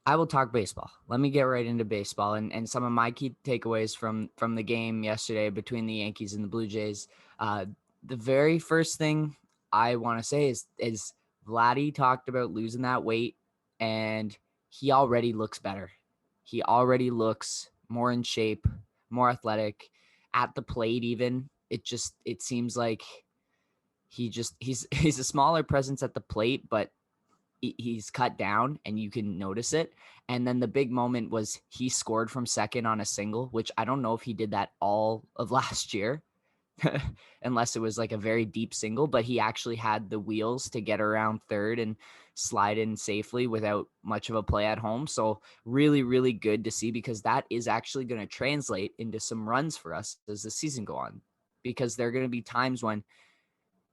I will talk baseball. Let me get right into baseball and some of my key takeaways from the game yesterday between the Yankees and the Blue Jays. Uh, the very first thing I want to say is Vladdy talked about losing that weight, and he already looks better. He already looks more in shape, more athletic at the plate. Even it seems like he's a smaller presence at the plate, but he's cut down and you can notice it. And then the big moment was he scored from second on a single, which I don't know if he did that all of last year, unless it was like a very deep single, but he actually had the wheels to get around third and slide in safely without much of a play at home. So really, really good to see, because that is actually going to translate into some runs for us as the season go on, because there are going to be times when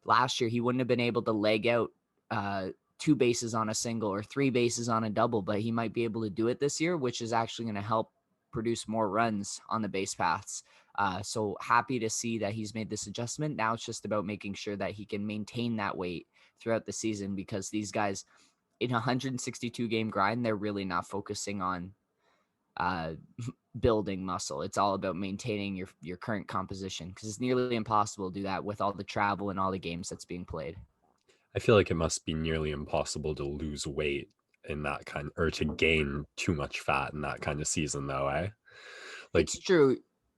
last year he wouldn't have been able to leg out two bases on a single or three bases on a double, but he might be able to do it this year, which is actually going to help produce more runs on the base paths. So happy to see that he's made this adjustment. Now it's just about making sure that he can maintain that weight throughout the season, because these guys in a 162 game grind, they're really not focusing on uh, building muscle. It's all about maintaining your current composition, because it's nearly impossible to do that with all the travel and all the games that's being played. I feel like it must be nearly impossible to lose weight in that kind, or to gain too much fat in that kind of season, though, eh? Like, It's true.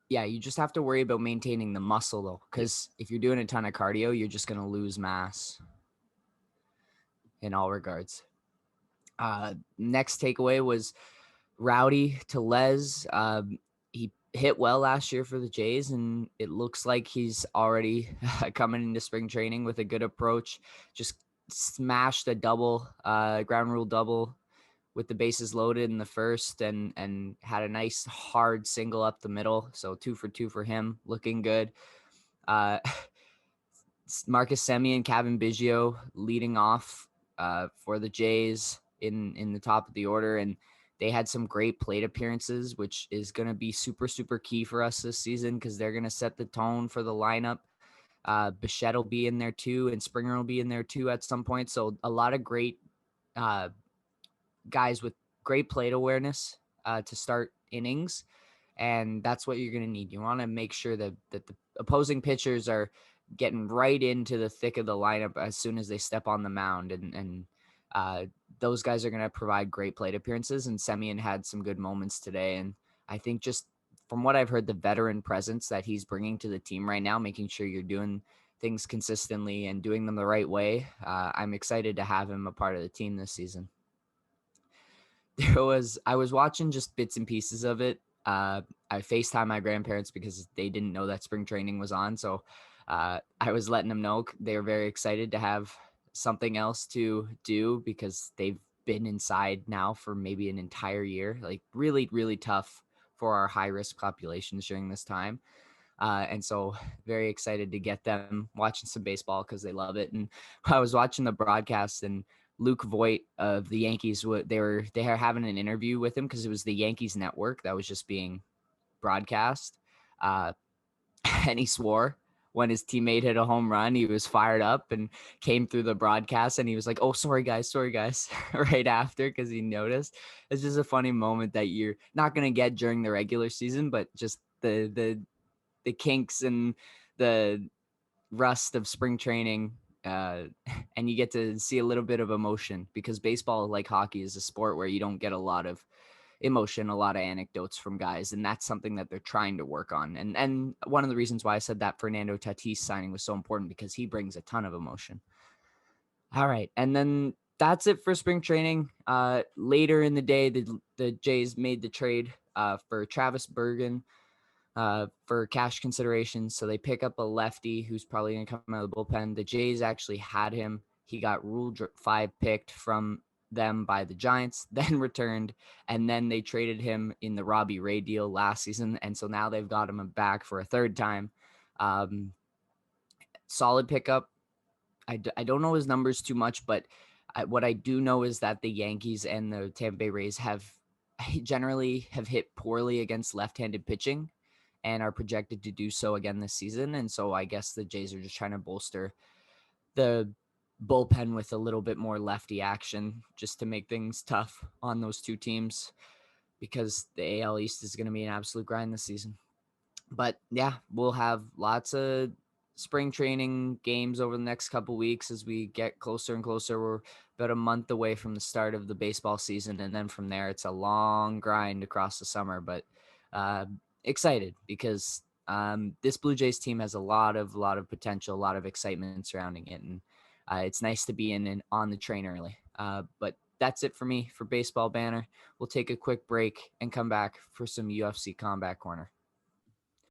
Yeah, you just have to worry about maintaining the muscle, though, because if you're doing a ton of cardio, you're just going to lose mass in all regards. Next takeaway was Rowdy to Les. He hit well last year for the Jays, and it looks like he's already coming into spring training with a good approach. Just smashed a double, ground rule double with the bases loaded in the first, and had a nice hard single up the middle. So 2 for 2 for him, looking good. Uh, Marcus Semien, Kevin Biggio leading off for the Jays in the top of the order, and they had some great plate appearances, which is going to be super, super key for us this season, because they're going to set the tone for the lineup. Bichette will be in there too, and Springer will be in there too at some point. So a lot of great guys with great plate awareness to start innings, and that's what you're going to need. You want to make sure that the opposing pitchers are getting right into the thick of the lineup as soon as they step on the mound, and those guys are going to provide great plate appearances. And Semien had some good moments today, and I think just from what I've heard, the veteran presence that he's bringing to the team right now, making sure you're doing things consistently and doing them the right way, I'm excited to have him a part of the team this season. I was watching just bits and pieces of it. I FaceTime my grandparents because they didn't know that spring training was on. So I was letting them know. They were very excited to have something else to do, because they've been inside now for maybe an entire year. Like really, really tough for our high risk populations during this time. And so very excited to get them watching some baseball because they love it. And I was watching the broadcast, and Luke Voigt of the Yankees, they were having an interview with him because it was the Yankees network that was just being broadcast. And he swore when his teammate hit a home run. He was fired up and came through the broadcast, and he was like, "Oh, sorry guys," right after, because he noticed. It's just a funny moment that you're not going to get during the regular season, but just the kinks and the rust of spring training, and you get to see a little bit of emotion, because baseball, like hockey, is a sport where you don't get a lot of emotion, a lot of anecdotes from guys, and that's something that they're trying to work on. And one of the reasons why I said that Fernando Tatis signing was so important, because he brings a ton of emotion. All right, and then that's it for spring training. Later in the day, the Jays made the trade for Travis Bergen for cash consideration. So they pick up a lefty who's probably going to come out of the bullpen. The Jays actually had him. He got Rule 5 picked from them by the Giants, then returned, and then they traded him in the Robbie Ray deal last season. And so now they've got him back for a third time. Solid pickup. I don't know his numbers too much, but what I do know is that the Yankees and the Tampa Bay Rays generally have hit poorly against left-handed pitching, and are projected to do so again this season. And so I guess the Jays are just trying to bolster the bullpen with a little bit more lefty action just to make things tough on those two teams, because the AL East is going to be an absolute grind this season. But yeah, we'll have lots of spring training games over the next couple weeks as we get closer and closer. We're about a month away from the start of the baseball season, and then from there it's a long grind across the summer. But excited because this Blue Jays team has a lot of potential, a lot of excitement surrounding it, and it's nice to be in and on the train early. But that's it for me for Baseball Banner. We'll take a quick break and come back for some UFC Combat Corner.